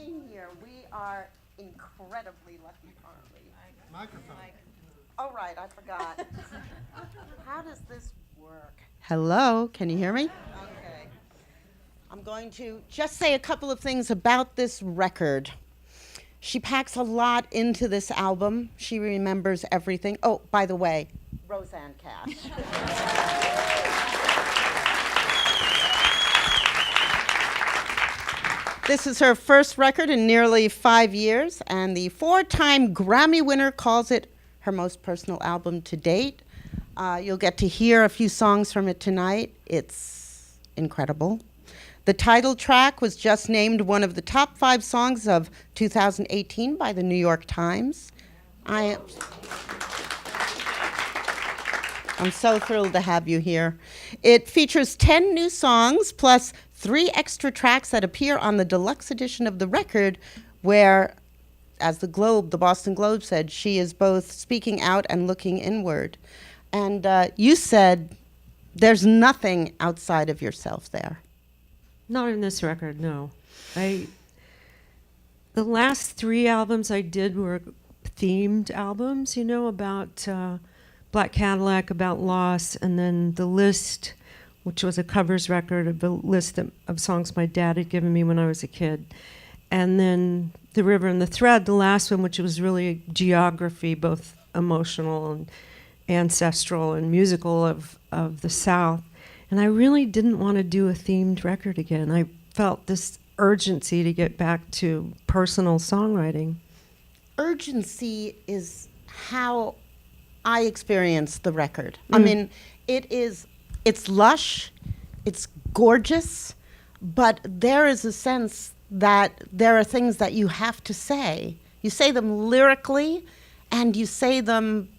being here. We are incredibly lucky, aren't we? Microphone. Oh, right, I forgot. How does this work? Hello, can you hear me? Okay. I'm going to just say a couple of things about this record. She packs a lot into this album. She remembers everything. Oh, by the way, Rosanne Cash. This is her first record in nearly 5 years, and the 4-time Grammy winner calls it her most personal album to date. You'll get to hear a few songs from it tonight. It's incredible. The title track was just named one of the top 5 songs of 2018 by the New York Times. I'm so thrilled to have you here. It features 10 new songs plus 3 extra tracks that appear on the deluxe edition of the record, where, as the Boston Globe said, she is both speaking out and looking inward. And you said there's nothing outside of yourself there. Not in this record, no. The last 3 albums I did were themed albums, about Black Cadillac, about loss, and then The List, which was a covers record of a list of songs my dad had given me when I was a kid. And then The River and the Thread, the last one, which was really geography, both emotional and ancestral and musical of the South. And I really didn't want to do a themed record again. I felt this urgency to get back to personal songwriting. Urgency is how I experience the record. I mean, it's lush, it's gorgeous, but there is a sense that there are things that you have to say. You say them lyrically, and you say them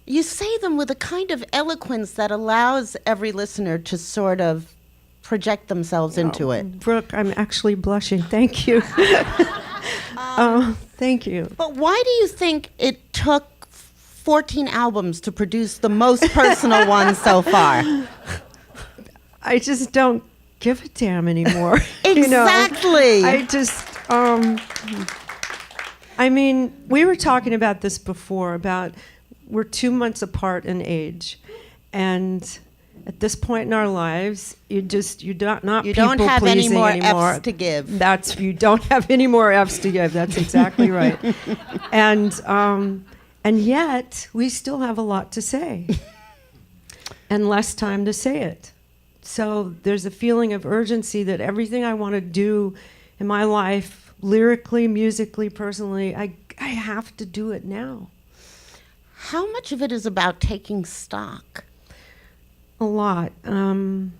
with a kind of eloquence that allows every listener to sort of project themselves into it. Brooke, I'm actually blushing. Thank you. Thank you. But why do you think it took 14 albums to produce the most personal one so far? I just don't give a damn anymore. Exactly. I just, we were talking about this before, about we're 2 months apart in age, and at this point in our lives, you don't have any more anymore. F's to give. You don't have any more F's to give. That's exactly right. And yet we still have a lot to say, and less time to say it. So there's a feeling of urgency that everything I want to do in my life, lyrically, musically, personally, I have to do it now. How much of it is about taking stock? A lot. You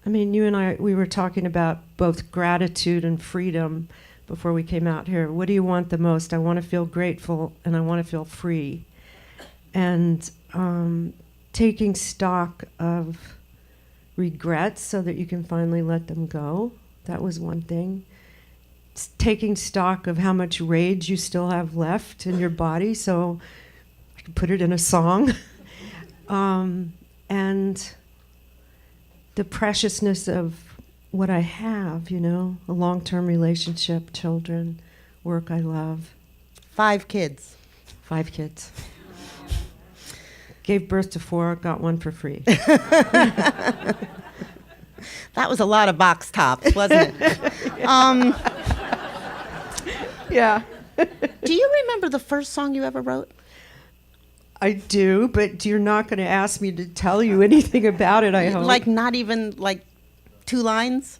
and I, we were talking about both gratitude and freedom before we came out here. What do you want the most? I want to feel grateful, and I want to feel free. And taking stock of regrets so that you can finally let them go. That was one thing. Taking stock of how much rage you still have left in your body, so I can put it in a song. And the preciousness of what I have, a long-term relationship, children, work I love. 5 kids. 5 kids. Gave birth to 4, got 1 for free. That was a lot of box tops, wasn't it? Yeah. Do you remember the first song you ever wrote? I do, but you're not going to ask me to tell you anything about it, I hope. Like not even 2 lines?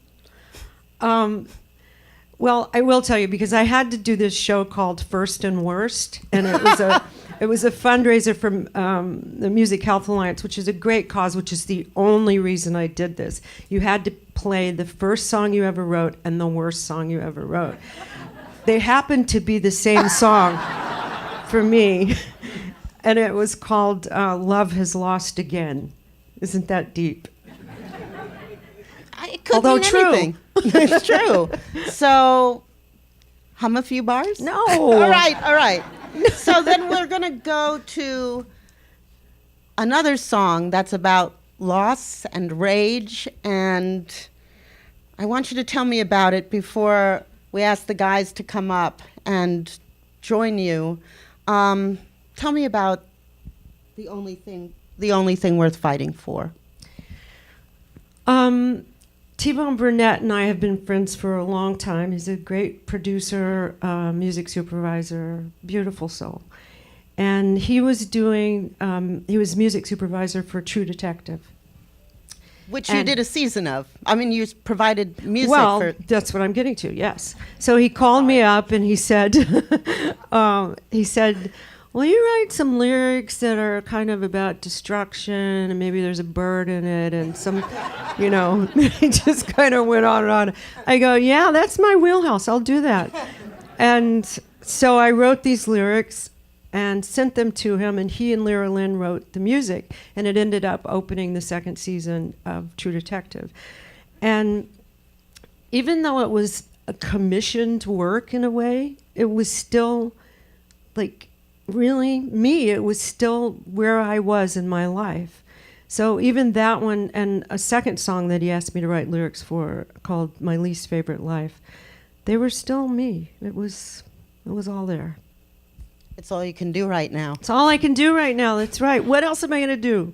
Well, I will tell you, because I had to do this show called First and Worst, and it was a fundraiser from the Music Health Alliance, which is a great cause, which is the only reason I did this. You had to play the first song you ever wrote and the worst song you ever wrote. They happened to be the same song for me, and it was called Love Has Lost Again. Isn't that deep? It could mean anything. It's true. So, hum a few bars? No. All right. So then we're going to go to another song that's about loss and rage, and I want you to tell me about it before we ask the guys to come up and join you. Tell me about the only thing worth fighting for. T-Bone Burnett and I have been friends for a long time. He's a great producer, music supervisor, beautiful soul. And he was music supervisor for True Detective. Which you did a season of. I mean, you provided music well, for... that's what I'm getting to, yes. So he called me up and he said, will you write some lyrics that are kind of about destruction and maybe there's a bird in it and some, he just kind of went on and on. I go, yeah, that's my wheelhouse. I'll do that. And so I wrote these lyrics and sent them to him, and he and Lyra Lynn wrote the music, and it ended up opening the second season of True Detective. And even though it was a commissioned work in a way, it was still like really me. It was still where I was in my life. So even that one, and a second song that he asked me to write lyrics for called My Least Favorite Life, they were still me. It was all there. It's all you can do right now. It's all I can do right now. That's right. What else am I going to do?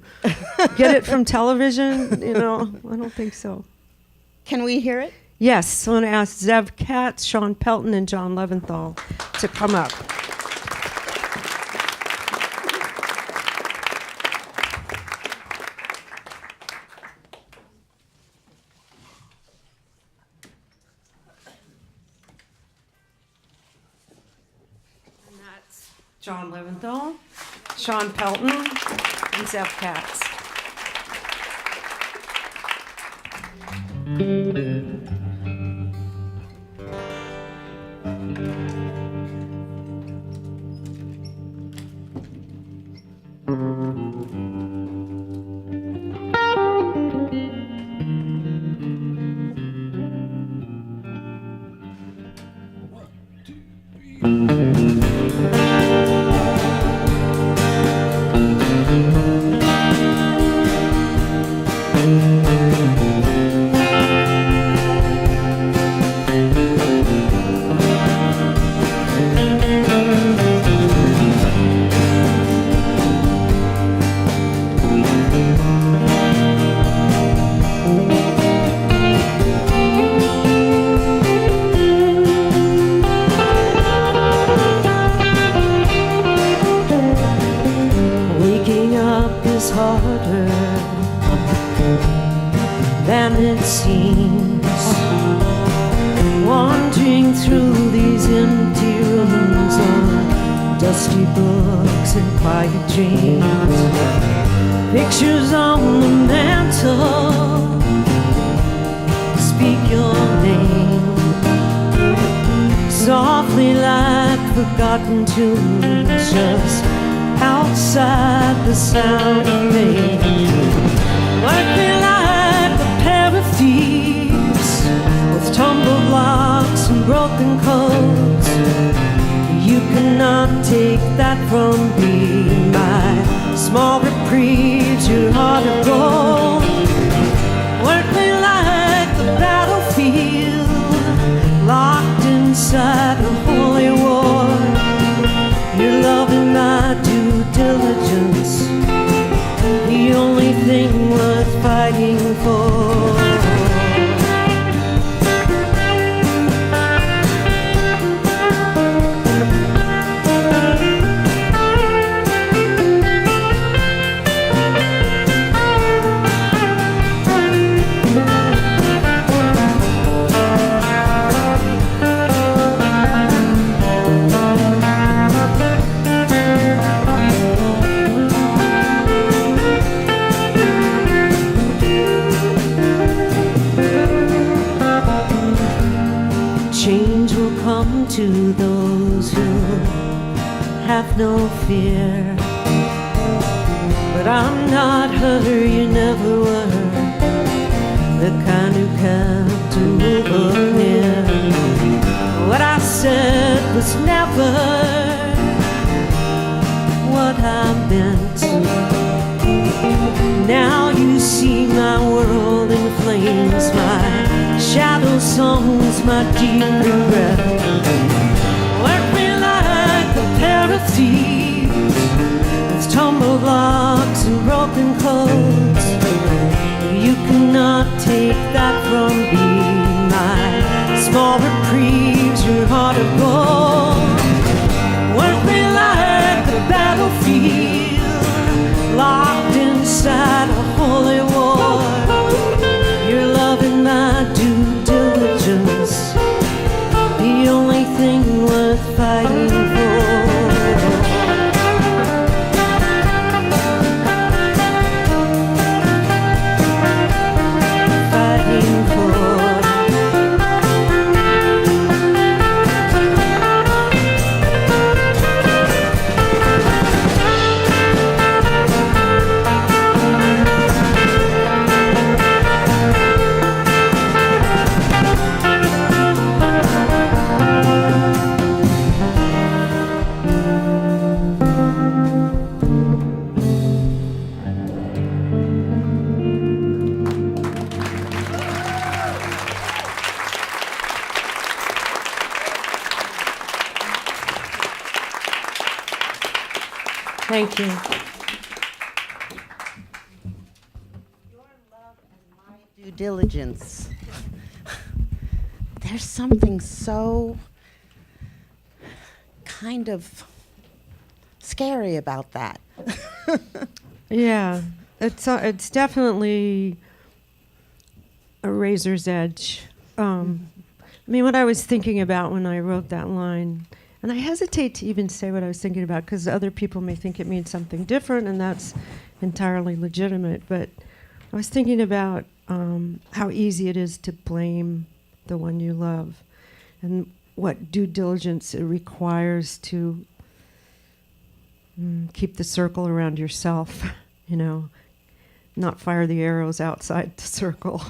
Get it from television? I don't think so. Can we hear it? Yes. I want to ask Zev Katz, Sean Pelton, and John Leventhal to come up. John Leventhal, Sean Pelton, and Zev Katz. Pictures on the mantle speak your name softly like forgotten tunes just outside the sound of rain. Work me like a pair of thieves with tumbled blocks and broken codes. You cannot take that from me, my small reprieves, your heart of gold. Work me like the battlefield, locked inside a holy war. Your love and my due diligence, the only thing worth fighting for. To those who have no fear, but I'm not her, you never were the kind who kept to move up near. What I said was never what I meant. Now you see my world in flames, my shadow songs, my deep regret. Work me like a pair of thieves with tumble blocks and broken codes. You cannot take that from me, my small reprieves, your heart of gold. Work me like a battlefield, locked inside a holy war. Your love and my due diligence, the only thing worth fighting for. Fighting for. Thank you. Your love and my due diligence. There's something so kind of scary about that. Yeah, it's definitely a razor's edge. I mean, what I was thinking about when I wrote that line, and I hesitate to even say what I was thinking about because other people may think it means something different, and that's entirely legitimate. But I was thinking about how easy it is to blame the one you love, and what due diligence it requires to keep the circle around yourself, you know, not fire the arrows outside the circle.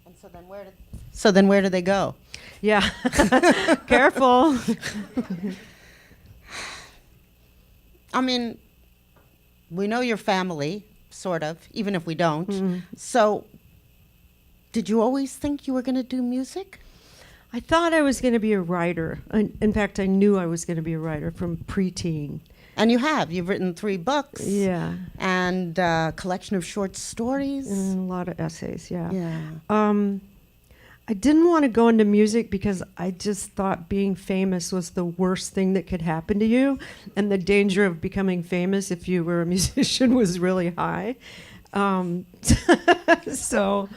And so then where do they go? Yeah, careful. I mean, we know your family, sort of, even if we don't. Mm. So, did you always think you were going to do music? I thought I was going to be a writer. In fact, I knew I was going to be a writer from preteen. And you have. You've written 3 books. Yeah. And a collection of short stories. And a lot of essays, yeah. Yeah. I didn't want to go into music because I just thought being famous was the worst thing that could happen to you, and the danger of becoming famous if you were a musician was really high. So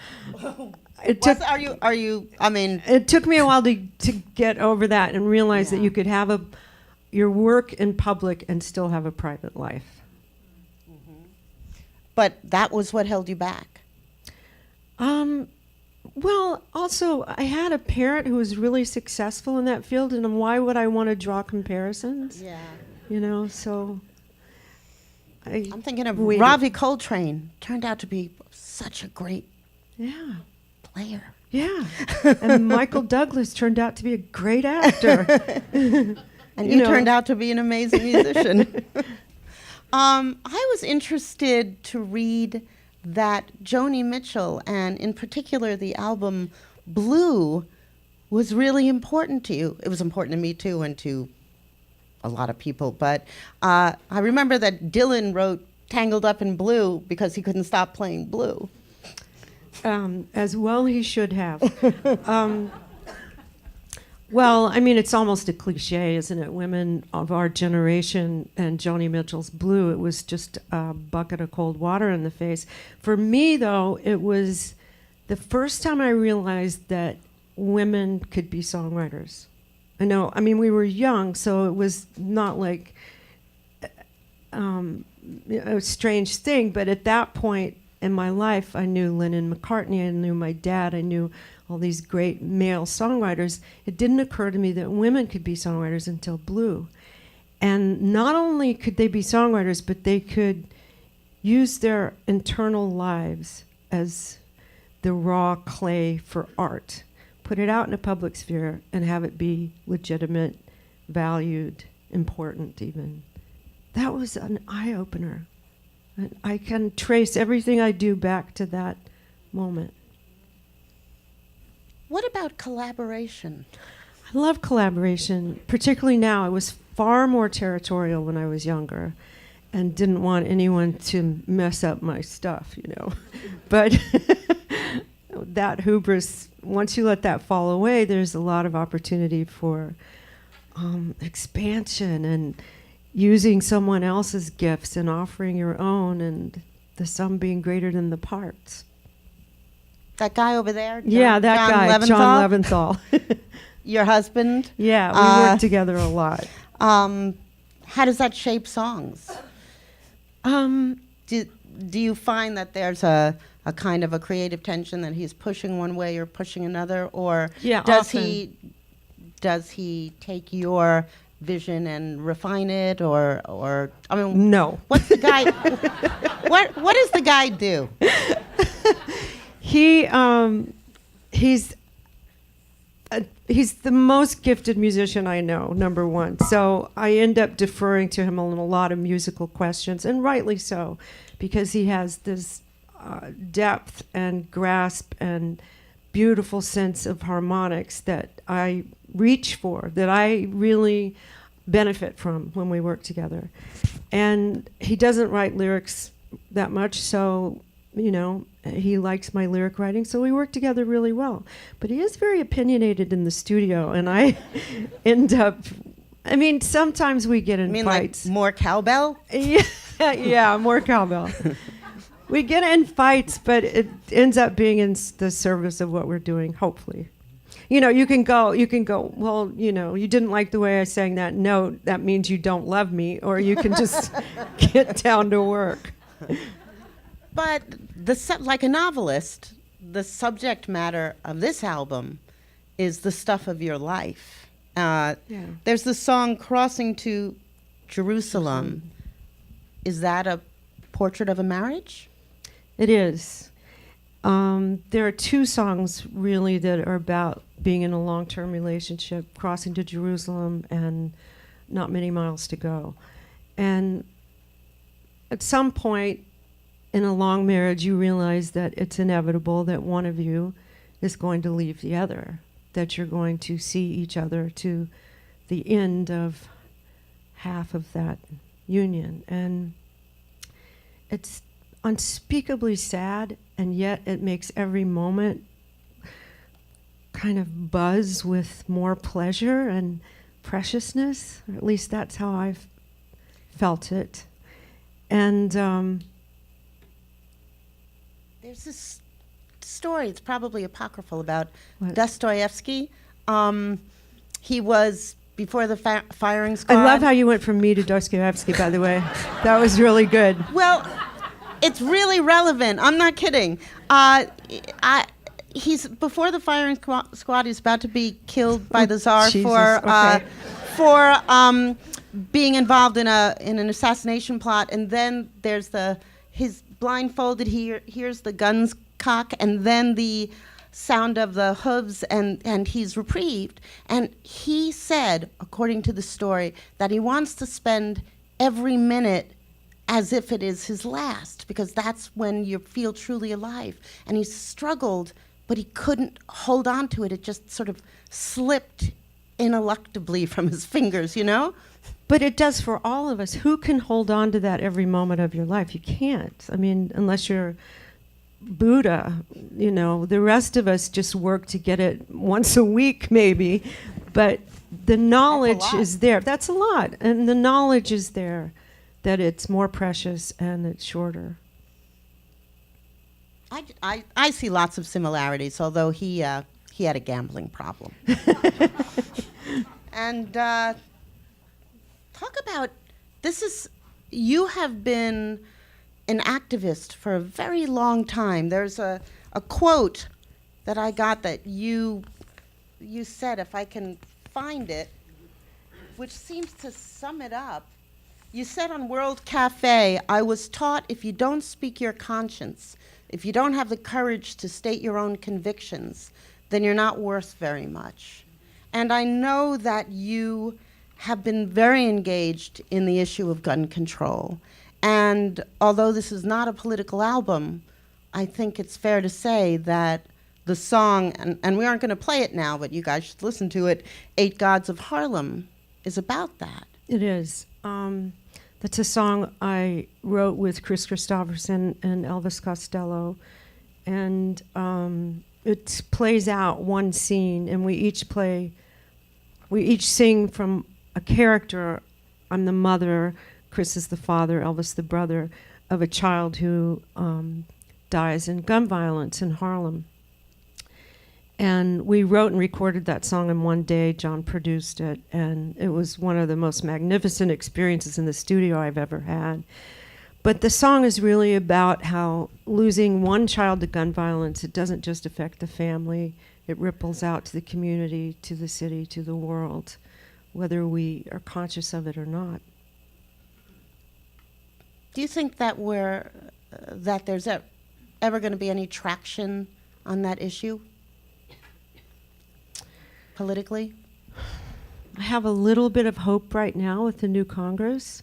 it took. Are you? I mean, it took me a while to get over that and realize that you could have your work in public and still have a private life. Mm-hmm. But that was what held you back. Well, also, I had a parent who was really successful in that field, and why would I want to draw comparisons? Yeah. You know, so I'm thinking of Ravi Coltrane. Turned out to be such a great player. Yeah. And Michael Douglas turned out to be a great actor. And you turned out to be an amazing musician. I was interested to read that Joni Mitchell, and in particular the album Blue, was really important to you. It was important to me too, and to a lot of people. But I remember that Dylan wrote Tangled Up in Blue because he couldn't stop playing blue. As well he should have. Well, I mean, it's almost a cliche, isn't it? Women of our generation and Joni Mitchell's Blue, it was just a bucket of cold water in the face. For me, though, it was the first time I realized that women could be songwriters. I mean, we were young, so it was not like a strange thing, but at that point in my life, I knew Lennon McCartney, I knew my dad, I knew all these great male songwriters. It didn't occur to me that women could be songwriters until Blue. And not only could they be songwriters, but they could use their internal lives as the raw clay for art, put it out in a public sphere, and have it be legitimate, valued, important even. That was an eye-opener. And I can trace everything I do back to that moment. What about collaboration? I love collaboration, particularly now. I was far more territorial when I was younger and didn't want anyone to mess up my stuff, you know. But that hubris, once you let that fall away, there's a lot of opportunity for expansion and using someone else's gifts and offering your own, and the sum being greater than the parts. That guy over there? That guy, John Leventhal. Your husband? Yeah, we work together a lot. How does that shape songs? Do you find that there's a kind of a creative tension that he's pushing one way or pushing another, or does he take your vision and refine it, or I mean, no? What's the guy? what does the guy do? He's the most gifted musician I know, number one. So I end up deferring to him on a lot of musical questions, and rightly so, because he has this depth and grasp and beautiful sense of harmonics that I reach for, that I really benefit from when we work together. And he doesn't write lyrics that much, so, you know, he likes my lyric writing, so we work together really well. But he is very opinionated in the studio, and I end up, I mean, sometimes we get in fights. Like more cowbell? Yeah, more cowbell. We get in fights, but it ends up being in the service of what we're doing, hopefully. You know, you can go, well, you know, you didn't like the way I sang that note, that means you don't love me, or you can just get down to work. But like a novelist, the subject matter of this album is the stuff of your life. There's the song "Crossing to Jerusalem." Is that a portrait of a marriage? It is. There are two songs really that are about being in a long-term relationship, "Crossing to Jerusalem" and "Not Many Miles to Go." And at some point in a long marriage, you realize that it's inevitable that one of you is going to leave the other, that you're going to see each other to the end of half of that union. And it's unspeakably sad, and yet it makes every moment kind of buzz with more pleasure and preciousness, or at least that's how I've felt it. And there's this story, it's probably apocryphal, about What? Dostoevsky. He was, before the firing squad. I love how you went from me to Dostoevsky, by the way. That was really good. Well, it's really relevant. I'm not kidding. He's before the firing squad. He's about to be killed by the Tsar for being involved in an assassination plot. And then there's his blindfolded. He hears the guns cock, and then the sound of the hooves, and he's reprieved. And he said, according to the story, that he wants to spend every minute as if it is his last, because that's when you feel truly alive. And he struggled, but he couldn't hold on to it. It just sort of slipped ineluctably from his fingers, you know? But it does for all of us. Who can hold on to that every moment of your life? You can't. I mean, unless you're Buddha, you know, the rest of us just work to get it once a week, maybe. But the knowledge is there. That's a lot. And the knowledge is there that it's more precious and it's shorter. I see lots of similarities, although he had a gambling problem. And talk about, you have been an activist for a very long time. There's a quote that I got that you said, if I can find it, which seems to sum it up. You said on World Cafe, "I was taught if you don't speak your conscience, if you don't have the courage to state your own convictions, then you're not worth very much." And I know that you have been very engaged in the issue of gun control. And although this is not a political album, I think it's fair to say that the song, and we aren't going to play it now, but you guys should listen to it, Eight Gods of Harlem, is about that. It is. That's a song I wrote with Kris Kristofferson and Elvis Costello. And it plays out one scene, and we each sing from a character. I'm the mother, Kris is the father, Elvis the brother, of a child who dies in gun violence in Harlem. And we wrote and recorded that song in one day. John produced it, and it was one of the most magnificent experiences in the studio I've ever had. But the song is really about how losing one child to gun violence, it doesn't just affect the family, it ripples out to the community, to the city, to the world, whether we are conscious of it or not. Do you think that that there's ever going to be any traction on that issue politically? I have a little bit of hope right now with the new Congress.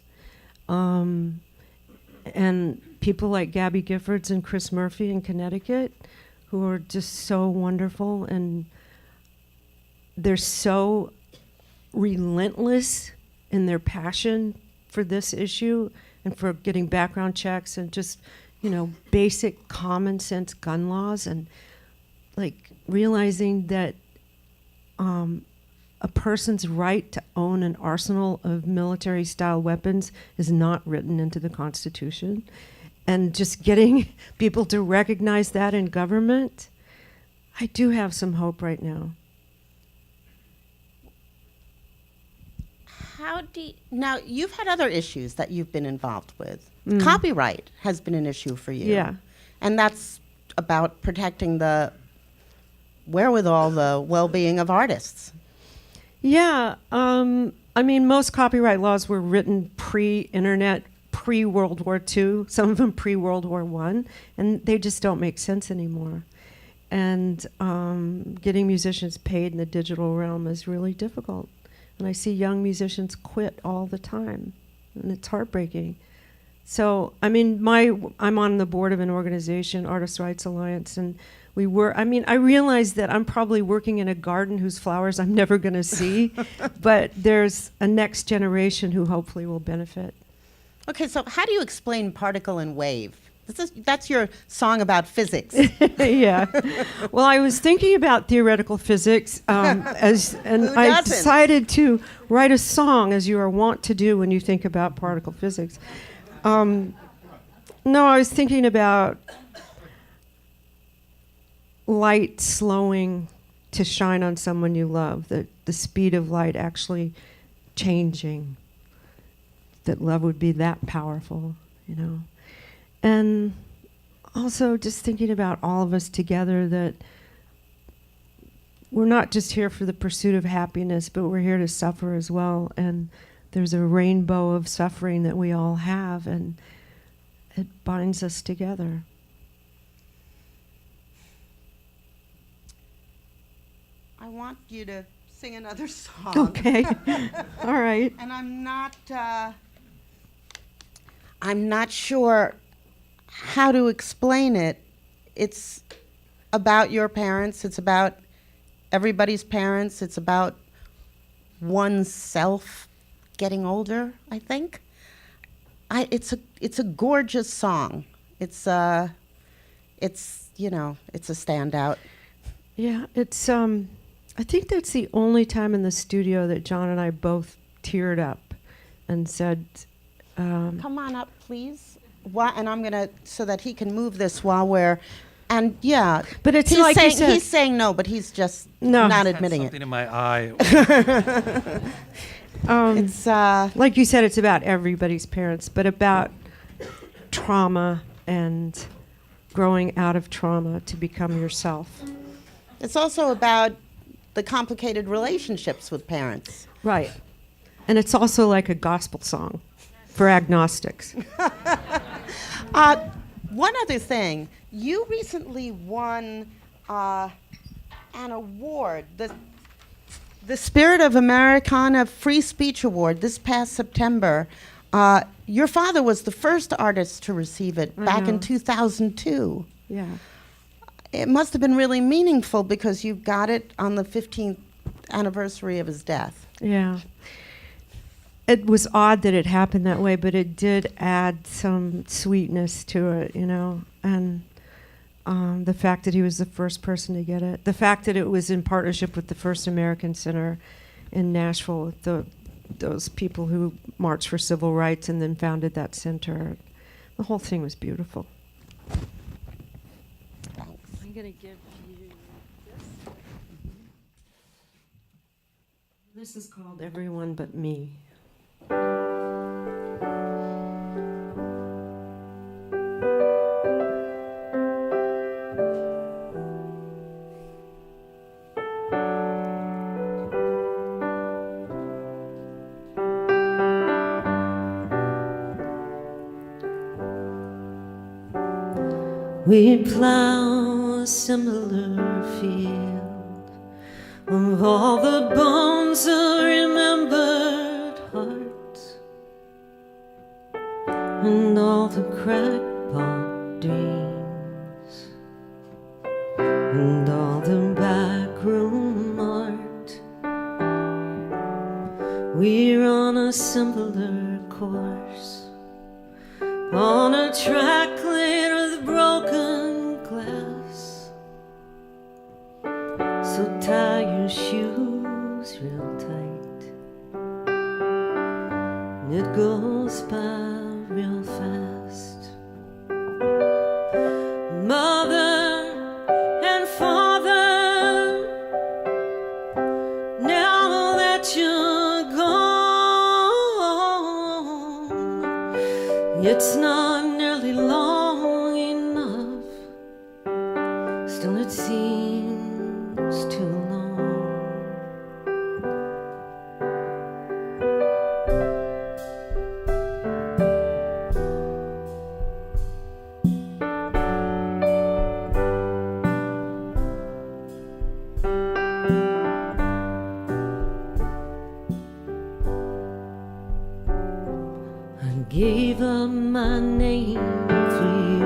And people like Gabby Giffords and Chris Murphy in Connecticut, who are just so wonderful, and they're so relentless in their passion for this issue and for getting background checks and just, basic common sense gun laws, and like realizing that a person's right to own an arsenal of military-style weapons is not written into the Constitution. And just getting people to recognize that in government, I do have some hope right now. Now, you've had other issues that you've been involved with. Copyright has been an issue for you. Yeah. And that's about protecting the wherewithal, the well-being of artists. Yeah, most copyright laws were written pre-internet, pre-World War II, some of them pre-World War I, and they just don't make sense anymore. And getting musicians paid in the digital realm is really difficult. And I see young musicians quit all the time, and it's heartbreaking. So, I'm on the board of an organization, Artists' Rights Alliance, and I realize that I'm probably working in a garden whose flowers I'm never going to see, but there's a next generation who hopefully will benefit. Okay, so how do you explain particle and wave? That's your song about physics. Yeah. Well, I was thinking about theoretical physics, I decided to write a song, as you are wont to do when you think about particle physics. No, I was thinking about light slowing to shine on someone you love, the speed of light actually changing, that love would be that powerful, And also just thinking about all of us together, that we're not just here for the pursuit of happiness, but we're here to suffer as well. And there's a rainbow of suffering that we all have, and it binds us together. I want you to sing another song. Okay. All right. And I'm not sure how to explain it. It's about your parents. It's about everybody's parents. It's about oneself getting older, I think. It's a gorgeous song. It's a standout. Yeah, it's I think that's the only time in the studio that John and I both teared up and said, come on up, please. And I'm gonna, so that he can move this while we're, and yeah. But it's he's like saying, you said, he's saying no, but he's just No. not Had admitting something it. in my eye. It's like you said, it's about everybody's parents, but about trauma and growing out of trauma to become yourself. It's also about the complicated relationships with parents. Right. And it's also like a gospel song for agnostics. One other thing, you recently won an award, the Spirit of Americana Free Speech Award, this past September. Your father was the first artist to receive it back in 2002. Yeah. it must have been really meaningful because you got it on the 15th anniversary of his death. Yeah. It was odd that it happened that way, but it did add some sweetness to it, you know, and the fact that he was the first person to get it, the fact that it was in partnership with the First American Center in Nashville, those people who marched for civil rights and then founded that center. The whole thing was beautiful. Thanks. I'm going to give you this. This is called Everyone But Me. We plow a similar field of all the bones of remembered hearts and all the crackpot dreams and all the backroom art. We're on a similar course, on a track laid with broken glass. So tie your shoes real tight, and it goes by real fast. Mother and father, now that you're gone, it's not nearly long enough, still it seems too long. Gave up my name for you,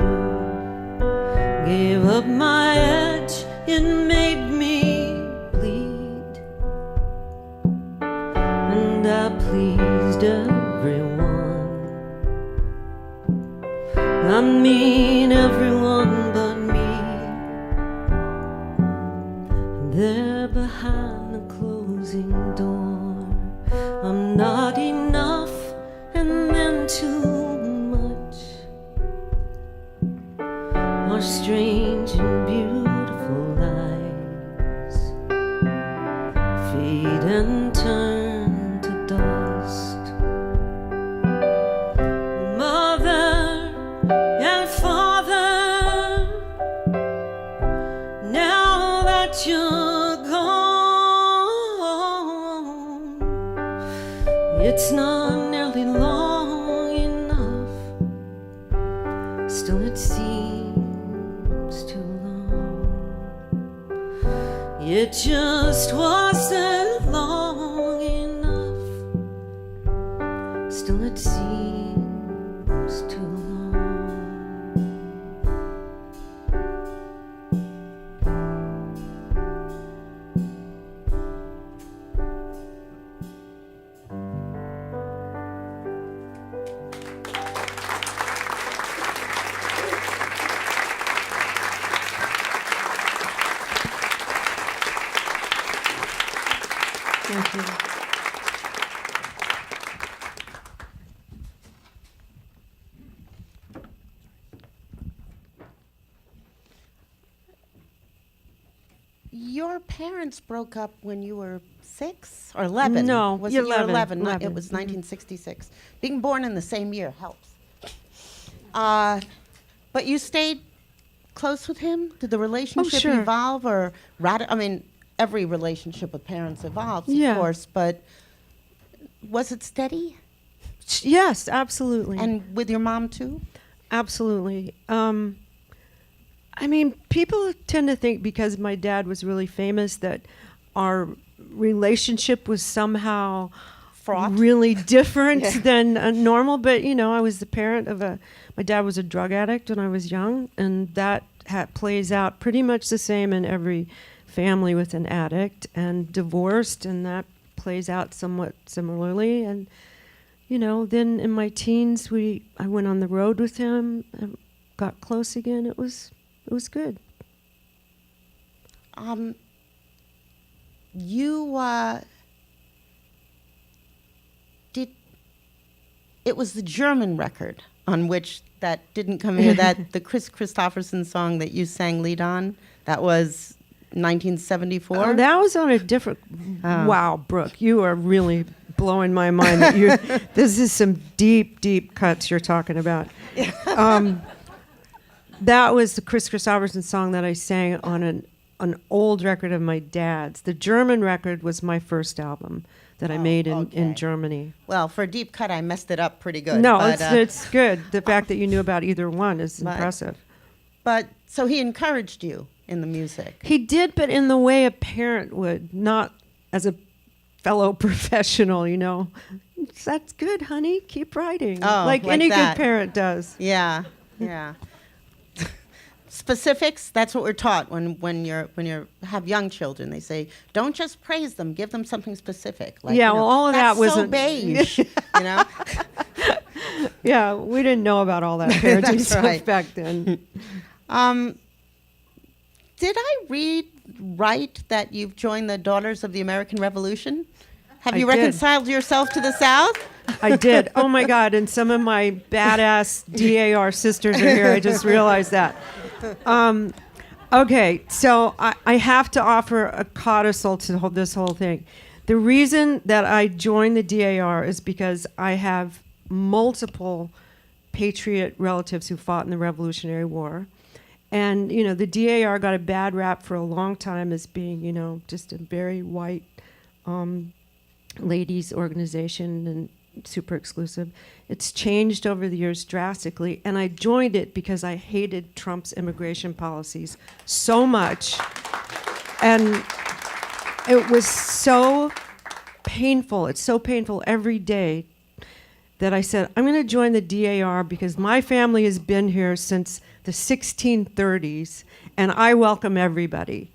gave up my edge, it made me bleed, and I pleased everyone, I mean everyone but me. And there behind the closing door, I'm not enough and then too much. Our strange and beautiful lives fade and turn to dust. Mother and father, now that you're gone, it's not nearly long enough, still it seems too long. It just wasn't long enough, still it seems too long. Thank you. Your parents broke up when you were 6 or 11? No, was it you were 11, 11? 11. It was 1966. Being born in the same year helps. But you stayed close with him? Did the relationship sure. evolve or I mean, every relationship with parents evolves, Yeah. of course, but was it steady? Yes, absolutely. And with your mom too? Absolutely. I mean, people tend to think because my dad was really famous that our relationship was somehow Fraught? really different Yeah. than normal. But, you know, I was the parent of my dad was a drug addict when I was young, and that plays out pretty much the same in every family with an addict, and divorced, and that plays out somewhat similarly. And then in my teens, I went on the road with him, and got close again. It was good. You did. It was the German record on which that didn't come here. That the Kris Kristofferson song that you sang lead on. That was 1974. Oh, that was on a different. Wow, Brooke, you are really blowing my mind. This is some deep, deep cuts you're talking about. That was the Kris Kristofferson song that I sang on an old record of my dad's. The German record was my first album that I made in Germany. Well, for a deep cut, I messed it up pretty good. No, it's good. The fact that you knew about either one is impressive. But so he encouraged you in the music. He did, but in the way a parent would, not as a fellow professional, That's good, honey. Keep writing. Like any good parent does. Yeah. Specifics, that's what we're taught when you have young children. They say, don't just praise them, give them something specific. Like, all of that wasn't so beige, Yeah, we didn't know about all that parenting stuff back then. Did I read right that you've joined the Daughters of the American Revolution? Have you reconciled yourself to the South? I did. Oh my God! And some of my badass DAR sisters are here. I just realized that. Okay, so I have to offer a codicil to this whole thing. The reason that I joined the DAR is because I have multiple patriot relatives who fought in the Revolutionary War. And, the DAR got a bad rap for a long time as being, just a very white ladies organization and super exclusive. It's changed over the years drastically, and I joined it because I hated Trump's immigration policies so much. And it was so painful. It's so painful every day that I said, I'm going to join the DAR because my family has been here since the 1630s, and I welcome everybody.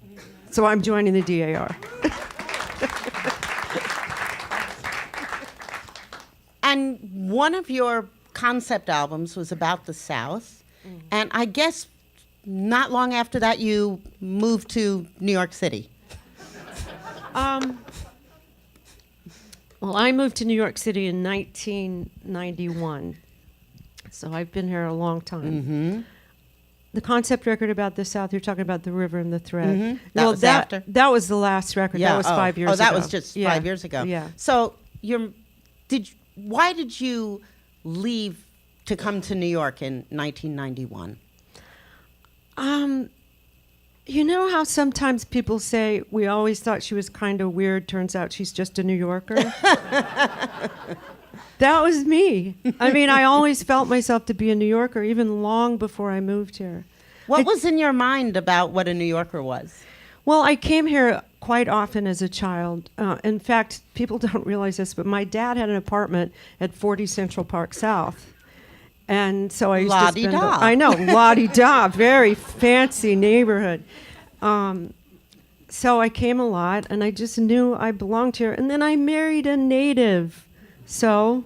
So I'm joining the DAR. And one of your concept albums was about the South. And I guess not long after that, you moved to New York City. Well, I moved to New York City in 1991. So I've been here a long time. Mm-hmm. The concept record about the South, you're talking about The River and the Thread. Mm-hmm. That was after? That was the last record. Yeah. That was 5 years ago. Oh, that was just 5 years ago. Yeah. So why did you leave to come to New York in 1991? You know how sometimes people say, we always thought she was kind of weird, turns out she's just a New Yorker? That was me. I mean, I always felt myself to be a New Yorker, even long before I moved here. What was in your mind about what a New Yorker was? Well, I came here quite often as a child. In fact, people don't realize this, but my dad had an apartment at 40 Central Park South. And so I used to spend... La-di-da. I know, la-di-da, very fancy neighborhood. So I came a lot, and I just knew I belonged here. And then I married a native. So...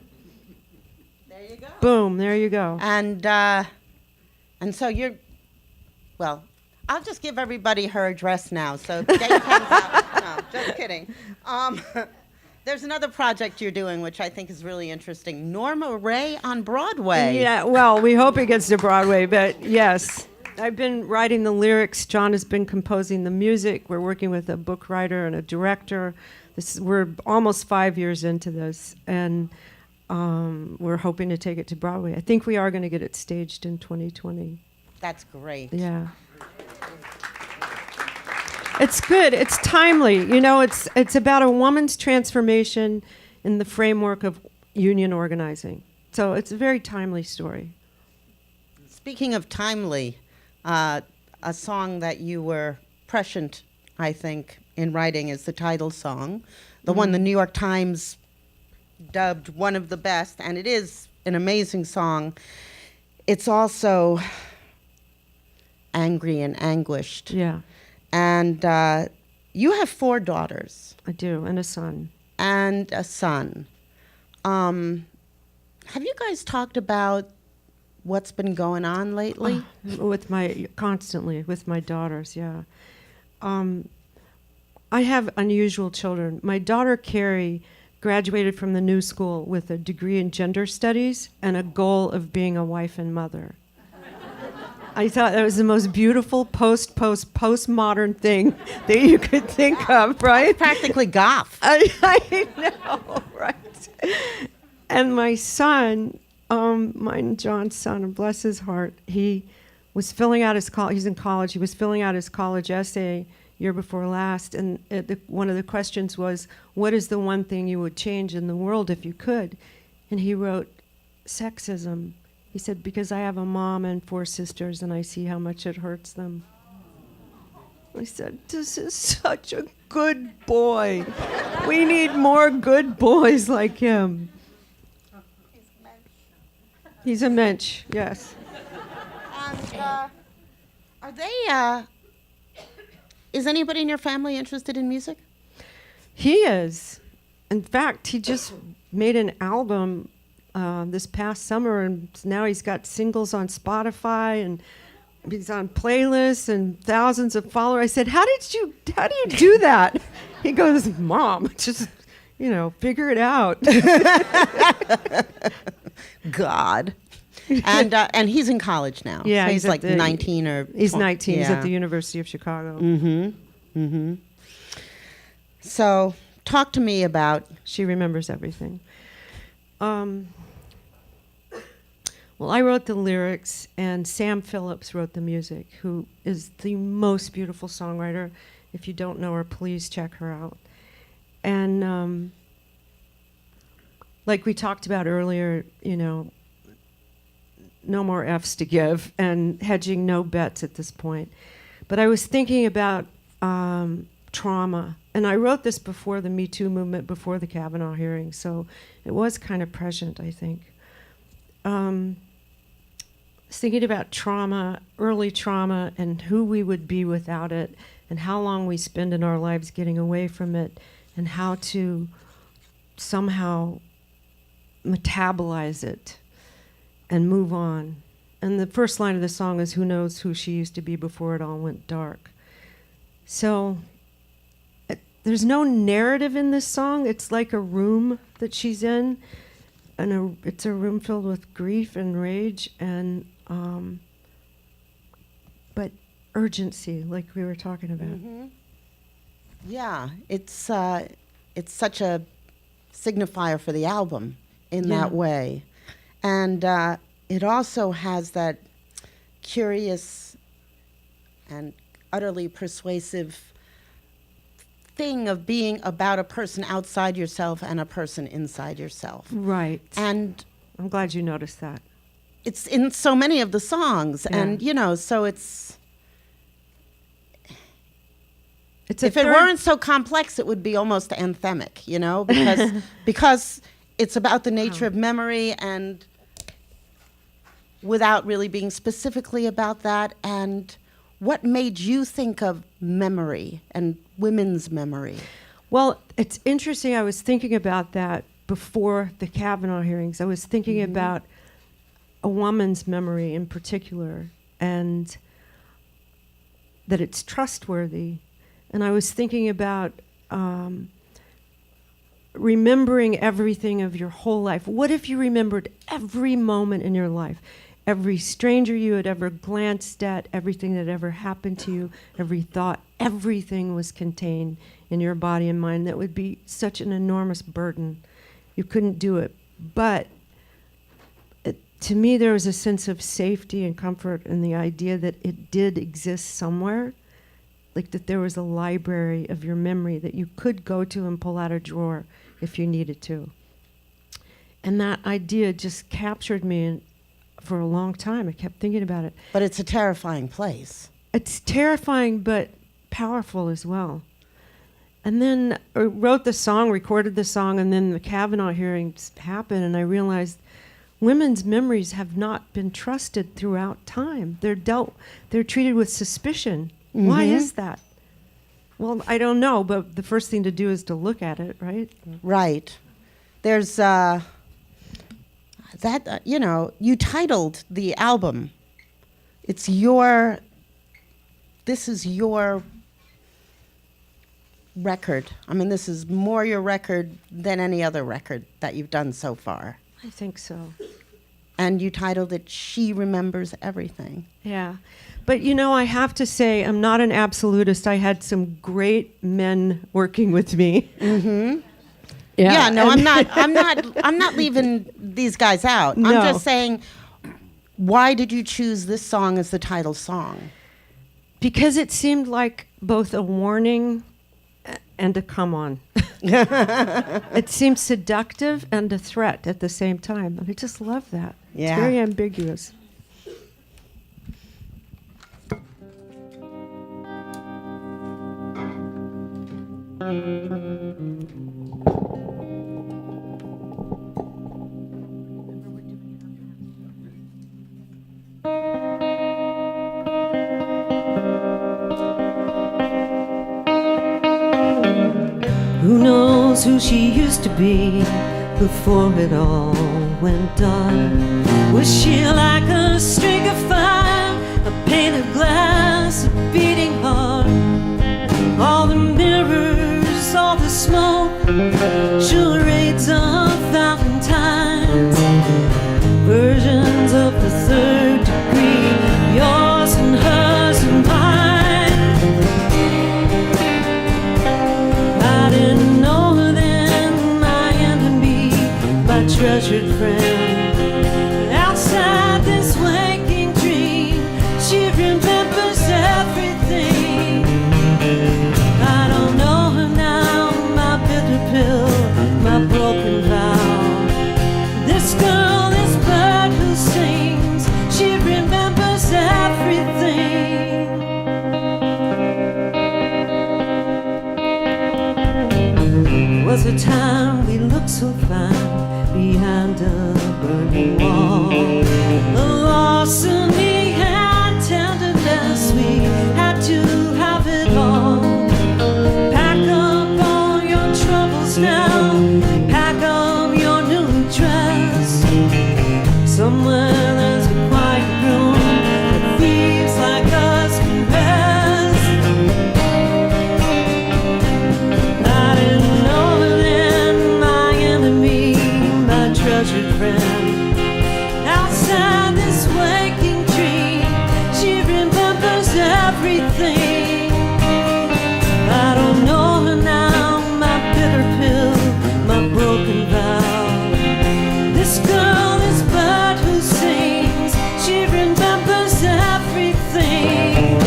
There you go. Boom, there you go. And so you're... Well... I'll just give everybody her address now. So the day comes out. No, just kidding. There's another project you're doing, which I think is really interesting. Norma Rae on Broadway. Yeah, well, we hope it gets to Broadway, but yes. I've been writing the lyrics. John has been composing the music. We're working with a book writer and a director. We're almost 5 years into this, and we're hoping to take it to Broadway. I think we are going to get it staged in 2020. That's great. Yeah. It's good. It's timely. It's about a woman's transformation in the framework of union organizing. So it's a very timely story. Speaking of timely, a song that you were prescient, I think, in writing is the title song, the one the New York Times dubbed one of the best, and it is an amazing song. It's also angry and anguished. Yeah, And you have 4 daughters I do, and a son. and a son. Have you guys talked about what's been going on lately? Constantly with my daughters. Yeah, I have unusual children. My daughter Carrie graduated from the New School with a degree in gender studies and a goal of being a wife and mother. I thought that was the most beautiful postmodern thing that you could think of, right? Practically goth. I know, right? And my son, mine John's son, bless his heart, he was filling out his he's in college. He was filling out his college essay year before last, and one of the questions was, what is the one thing you would change in the world if you could? And he wrote, sexism. He said, because I have a mom and 4 sisters, and I see how much it hurts them. I said, this is such a good boy. We need more good boys like him. He's a mensch, yes. And are they, is anybody in your family interested in music? He is. In fact, he just made an album this past summer, and now he's got singles on Spotify, and he's on playlists and thousands of followers. I said, how do you do that? He goes, Mom, just, figure it out. God. And he's in college now. Yeah, so he's like 19 or... He's 19. Yeah. He's at the University of Chicago. So talk to me about... She remembers everything. Well, I wrote the lyrics, and Sam Phillips wrote the music, who is the most beautiful songwriter. If you don't know her, please check her out. And like we talked about earlier, no more F's to give, and hedging no bets at this point. But I was thinking about trauma, and I wrote this before the Me Too movement, before the Kavanaugh hearing, so it was kind of prescient, I think. I was thinking about trauma, early trauma, and who we would be without it, and how long we spend in our lives getting away from it, and how to somehow metabolize it and move on. And the first line of the song is, who knows who she used to be before it all went dark. So there's no narrative in this song. It's like a room that she's in, and it's a room filled with grief and rage and but urgency, like we were talking about. Mm-hmm. Yeah, it's such a signifier for the album in that way. And it also has that curious and utterly persuasive thing of being about a person outside yourself and a person inside yourself. Right. And I'm glad you noticed that. it's in so many of the songs. Yeah. And, so it's It's if it weren't so complex, it would be almost anthemic, because it's about the nature of memory, and without really being specifically about that. And what made you think of memory and women's memory? Well, it's interesting. I was thinking about that before the Kavanaugh hearings. I was thinking about a woman's memory in particular, and that it's trustworthy. And I was thinking about remembering everything of your whole life. What if you remembered every moment in your life? Every stranger you had ever glanced at, everything that ever happened to you, every thought, everything was contained in your body and mind. That would be such an enormous burden. You couldn't do it. But to me, there was a sense of safety and comfort in the idea that it did exist somewhere. Like that there was a library of your memory that you could go to and pull out a drawer if you needed to. And that idea just captured me for a long time. I kept thinking about it. But it's a terrifying place. It's terrifying, but powerful as well. And then I wrote the song, recorded the song, and then the Kavanaugh hearings happened, and I realized women's memories have not been trusted throughout time. They're treated with suspicion. Why is that? Well, I don't know, but the first thing to do is to look at it, right? Right. There's you titled the album. This is your record. I mean, this is more your record than any other record that you've done so far. I think so. And you titled it She Remembers Everything. Yeah. But I have to say, I'm not an absolutist. I had some great men working with me. Mm-hmm. Yeah, no, I'm not leaving these guys out. No. I'm just saying, why did you choose this song as the title song? Because it seemed like both a warning and a come on. It seemed seductive and a threat at the same time. And I just love that. Yeah. It's very ambiguous. Who knows who she used to be before it all went dark? Was she like a streak of fire, a pane of glass, a beating heart? All the mirrors, all the smoke, charades of Valentine's, versions of the third degree, yours and hers and mine. I didn't know her then, my enemy, my treasured friend. Outside this waking dream, she remembers everything. I don't know her now, my bitter pill, my broken vow. This girl, this bird who sings, she remembers everything. Was a time we looked so fine behind a burning wall. A loss in me and tenderness, we had to have it all. Pack up all your troubles now, pack up your new dress. Somewhere there's a quiet room that feels like us confess. I didn't know her then, my enemy, my treasured friend. Outside this waking dream, she remembers everything. I don't know her now, my bitter pill, my broken vow. This girl, this bird who sings, she remembers everything.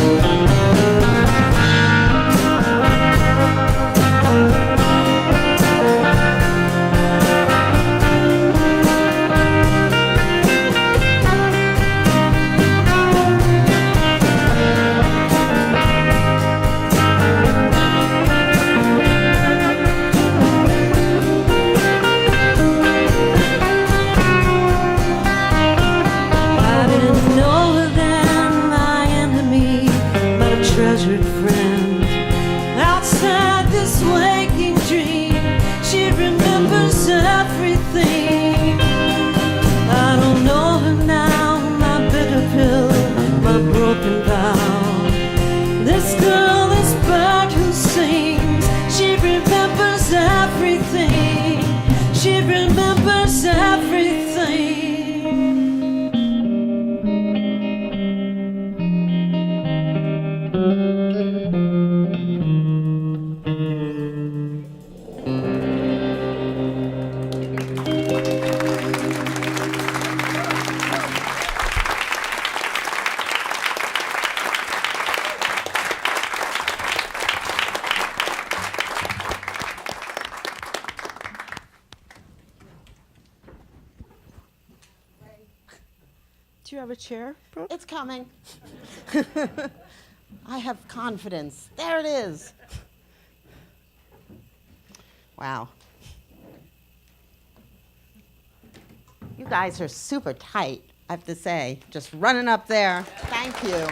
I didn't know her then, my enemy, my treasured friend. Outside this waking dream, she remembers everything. I don't know her now, my bitter pill, my broken vow. This girl, this bird who sings, she remembers everything. She remembers everything. Do you have a chair, Brooke? It's coming. I have confidence. There it is. Wow. You guys are super tight, I have to say. Just running up there. Thank you.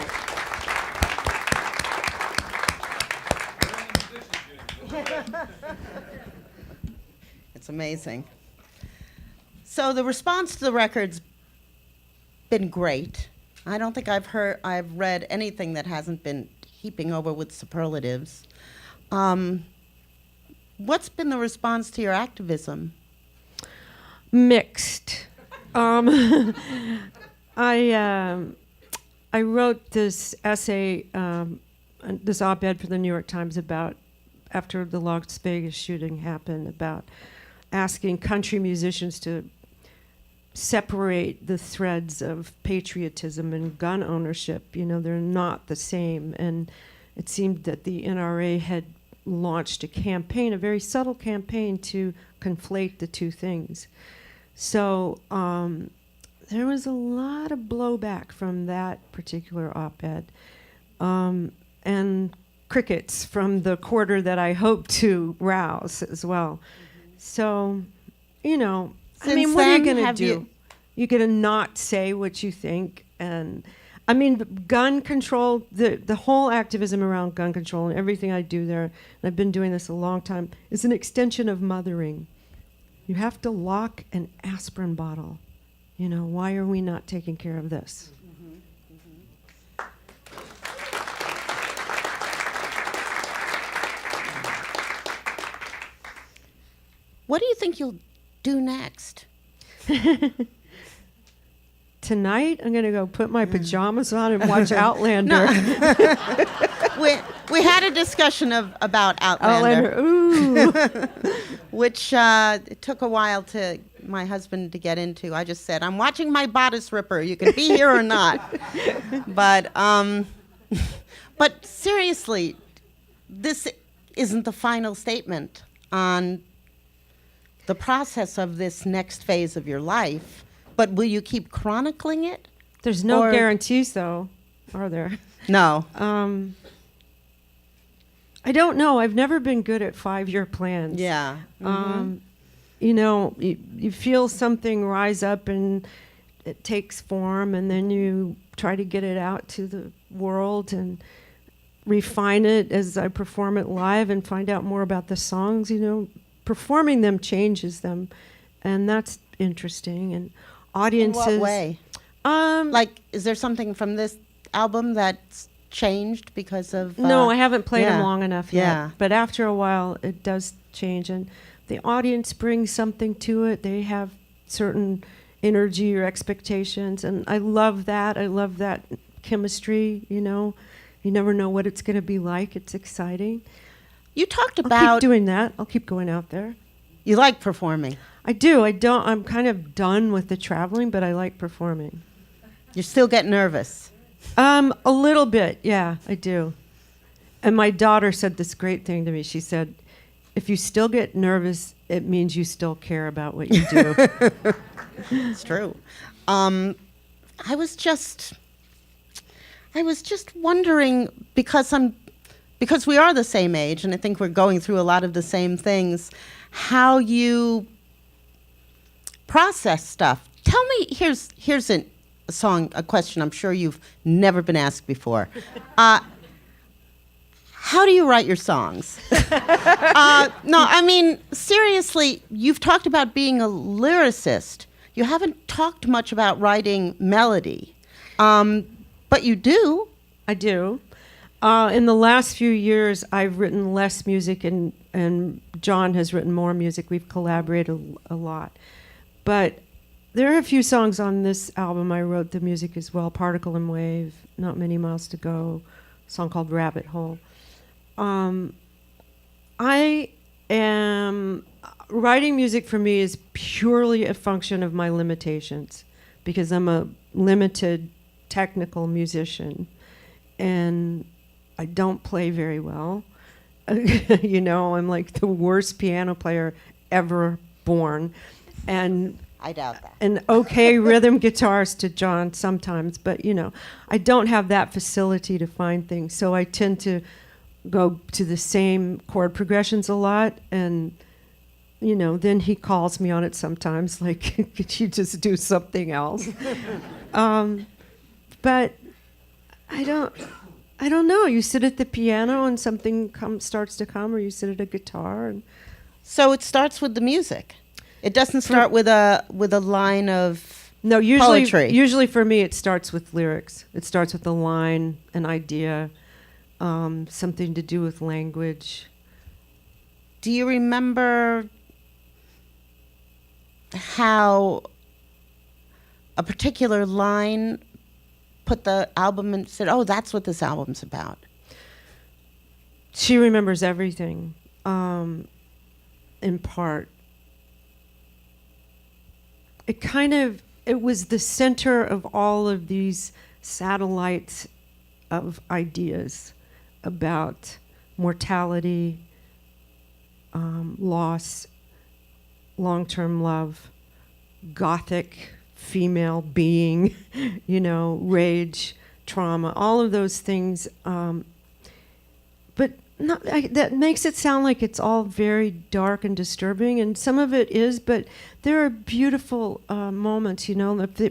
It's amazing. So the response to the record's been great. I don't think I've read anything that hasn't been heaping over with superlatives. What's been the response to your activism? Mixed. I wrote this essay, this op-ed for the New York Times about after the Las Vegas shooting happened, about asking country musicians to separate the threads of patriotism and gun ownership. You know, they're not the same. And it seemed that the NRA had launched a campaign, a very subtle campaign, to conflate the two things. So there was a lot of blowback from that particular op-ed, and crickets from the quarter that I hope to rouse as well. Mm-hmm. So, you know, I mean, what are you going to do? You're going to not say what you think. And I mean, gun control, the whole activism around gun control and everything I do there, and I've been doing this a long time, is an extension of mothering. You have to lock an aspirin bottle. You know, why are we not taking care of this? Mm-hmm. What do you think you'll do next? Tonight, I'm going to go put my pajamas on and watch Outlander. We had a discussion about Outlander. Ooh. Which it took a while to my husband to get into. I just said, I'm watching my bodice ripper. You can be here or not. But seriously, this isn't the final statement on the process of this next phase of your life. But will you keep chronicling it? There's no guarantees, though, are there? No. I don't know. I've never been good at 5-year plans. Yeah. Mm-hmm. You know, you feel something rise up and it takes form, and then you try to get it out to the world and refine it as I perform it live and find out more about the songs. You know, performing them changes them, and that's interesting. And audiences. In what way? Like, is there something from this album that's changed because of... no, I haven't played them long enough yet. Yeah. But after a while, it does change. And the audience brings something to it. They have certain energy or expectations. And I love that. I love that chemistry, you know. You never know what it's going to be like. It's exciting. You talked I'll about... keep doing that. I'll keep going out there. You like performing. I do. I'm kind of done with the traveling, but I like performing. You still get nervous. A little bit, yeah, I do. And my daughter said this great thing to me. She said, if you still get nervous, it means you still care about what you do. It's true. I was just wondering, because we are the same age, and I think we're going through a lot of the same things, how you process stuff. Tell me, here's a question I'm sure you've never been asked before. How do you write your songs? No, I mean, seriously, you've talked about being a lyricist. You haven't talked much about writing melody, but you do. I do. In the last few years, I've written less music, and John has written more music. We've collaborated a lot. But there are a few songs on this album I wrote the music as well. Particle and Wave, Not Many Miles to Go, a song called Rabbit Hole. Writing music for me is purely a function of my limitations, because I'm a limited technical musician and I don't play very well. You know, I'm like the worst piano player ever born. And I doubt that. An okay rhythm guitarist to John sometimes, but you know, I don't have that facility to find things, so I tend to go to the same chord progressions a lot, and then he calls me on it sometimes, like, could you just do something else? But I don't know. You sit at the piano and something starts to come, or you sit at a guitar. And So it starts with the music. It doesn't start with a line of no, poetry. Usually for me, it starts with lyrics. It starts with a line, an idea, something to do with language. Do you remember how a particular line put the album and said, "Oh, that's what this album's about"? She remembers everything, in part. It was the center of all of these satellites of ideas about mortality, loss, long-term love, gothic female being, rage, trauma, all of those things. But that makes it sound like it's all very dark and disturbing, and some of it is, but there are beautiful moments,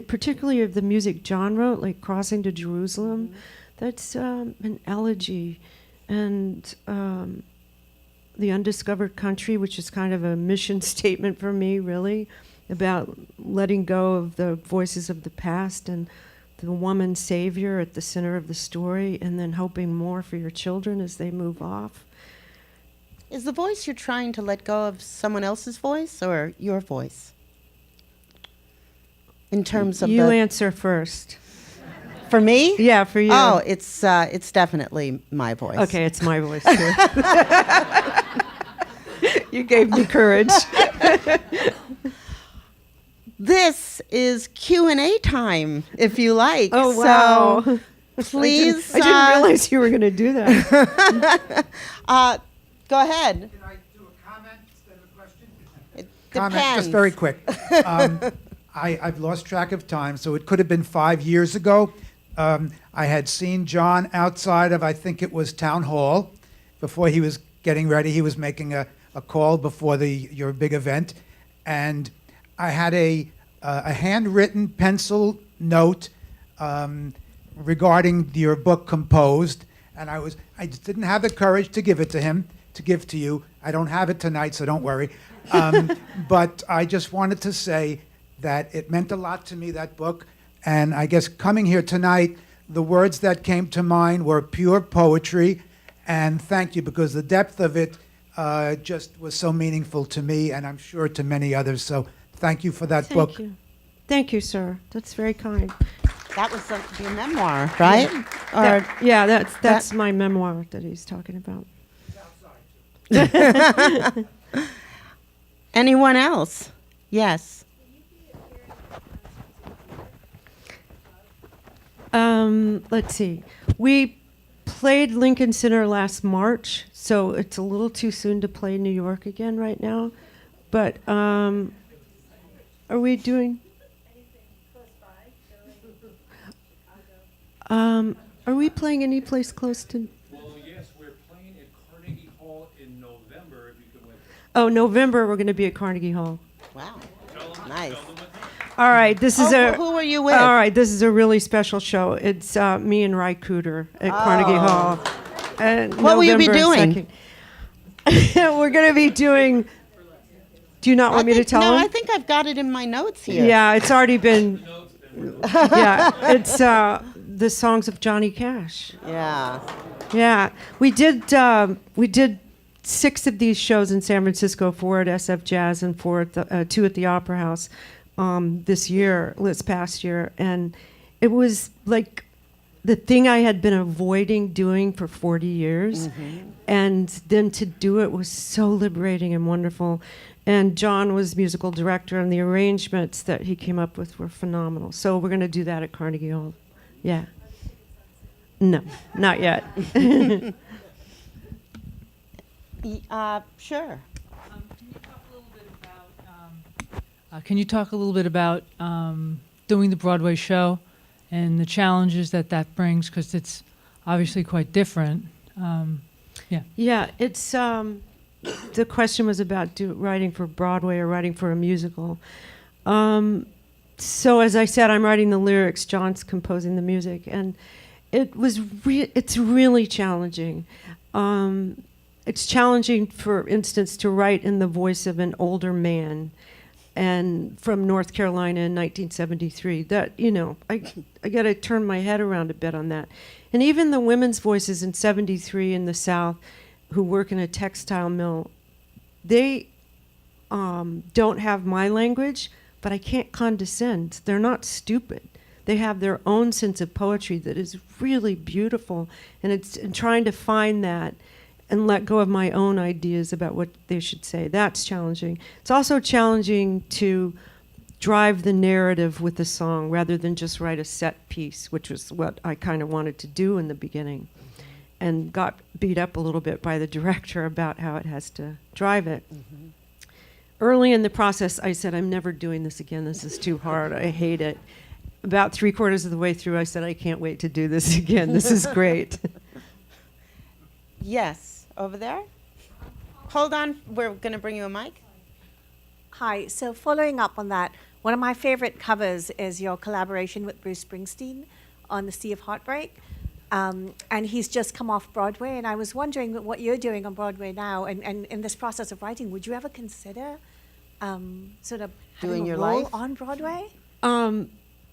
particularly of the music genre, like Crossing to Jerusalem. Mm-hmm. That's an elegy. And The Undiscovered Country, which is kind of a mission statement for me, really, about letting go of the voices of the past and the woman savior at the center of the story, and then hoping more for your children as they move off. Is the voice you're trying to let go of someone else's voice or your voice? In terms of you answer first. For me? Yeah, for you. Oh, it's definitely my voice. Okay, it's my voice too. You gave me courage. This is Q&A time, if you like. Oh, wow. So please. I didn't realize you were going to do that. Go ahead. Can I do a comment instead of a question? It Comment, depends. just very quick. I've lost track of time, so it could have been 5 years ago. I had seen John outside of, I think it was Town Hall, before he was getting ready. He was making a call before your big event, and I had a handwritten pencil note regarding your book, Composed, and I just didn't have the courage to give it to him, to give to you. I don't have it tonight, so don't worry. But I just wanted to say that it meant a lot to me, that book, and I guess coming here tonight, the words that came to mind were pure poetry, and thank you, because the depth of it just was so meaningful to me, and I'm sure to many others. So thank you for that book. Thank you. Thank you, sir. That's very kind. That was your memoir, right? That's my memoir that he's talking about. Anyone else? Yes. Let's see. We played Lincoln Center last March, so it's a little too soon to play New York again right now. But are we doing? Are we playing any place close to? Well, yes, we're playing at Carnegie Hall in November. If you could wait. Oh, November we're going to be at Carnegie Hall. Wow. Nice. All right, this is who are you with? All right, this is a really special show. It's me and Ry Cooder at Carnegie Hall. What will you be doing? We're going to be doing. Do you not want me to tell him? No, I think I've got it in my notes here. Yeah, it's already been. Yeah, it's the songs of Johnny Cash. Yeah. Yeah, we did 6 of these shows in San Francisco, 4 at SF Jazz and 2 at the Opera House this past year, and it was like the thing I had been avoiding doing for 40 years, and then to do it was so liberating and wonderful. And John was musical director, and the arrangements that he came up with were phenomenal. So we're going to do that at Carnegie Hall. Yeah. No, not yet. Sure. Can you talk a little bit about doing the Broadway show and the challenges that brings? Because it's obviously quite different. Yeah, it's the question was about writing for Broadway or writing for a musical. So as I said, I'm writing the lyrics, John's composing the music, and it's really challenging. It's challenging, for instance, to write in the voice of an older man, and from North Carolina in 1973. That, I got to turn my head around a bit on that. And even the women's voices in 73 in the South who work in a textile mill, they don't have my language, but I can't condescend. They're not stupid. They have their own sense of poetry that is really beautiful, and it's in trying to find that and let go of my own ideas about what they should say. That's challenging. It's also challenging to drive the narrative with the song rather than just write a set piece, which was what I kind of wanted to do in the beginning, and got beat up a little bit by the director about how it has to drive it. Mm-hmm. Early in the process, I said, I'm never doing this again. This is too hard. I hate it. About 3/4 of the way through, I said, I can't wait to do this again. This is great. Yes, over there. Hold on, we're going to bring you a mic. Hi, so following up on that, one of my favorite covers is your collaboration with Bruce Springsteen on The Sea of Heartbreak. And he's just come off Broadway, and I was wondering what you're doing on Broadway now, and in this process of writing, would you ever consider sort of Doing having your a role life? on Broadway?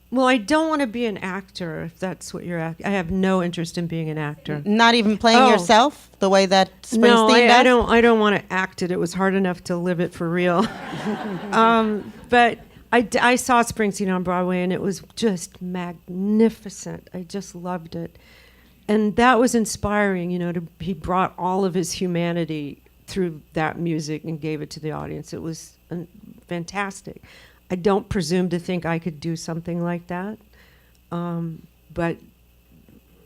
Well, I don't want to be an actor, if that's what you're asking. I have no interest in being an actor. Not even playing yourself the way that Springsteen No, does? I don't want to act it. It was hard enough to live it for real. But I saw Springsteen on Broadway, and it was just magnificent. I just loved it. And that was inspiring, he brought all of his humanity through that music and gave it to the audience. It was fantastic. I don't presume to think I could do something like that. But,